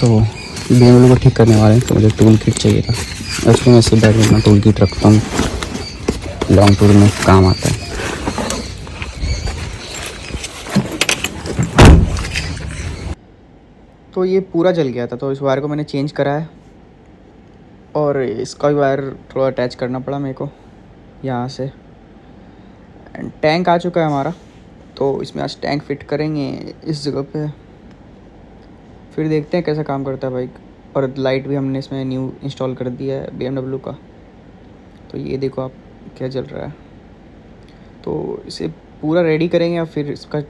तो BMW को ठीक करने वाले हैं, तो मुझे टूल किट चाहिए था। एक्चुअली मैं इसी बैग में अपना टूल किट रखता हूँ, लॉन्ग टूर में काम आता है। तो ये पूरा जल गया था, तो इस वायर को मैंने चेंज करा है और इसका भी वायर थोड़ा अटैच करना पड़ा मेरे को यहाँ से। एंड टैंक आ चुका है हमारा, तो इसमें आज टैंक फिट करेंगे इस जगह पे, फिर देखते हैं कैसा काम करता है बाइक। और लाइट भी हमने इसमें न्यू इंस्टॉल कर दिया है BMW का। तो ये देखो आप क्या चल रहा है। तो इसे पूरा रेडी करेंगे और फिर इसका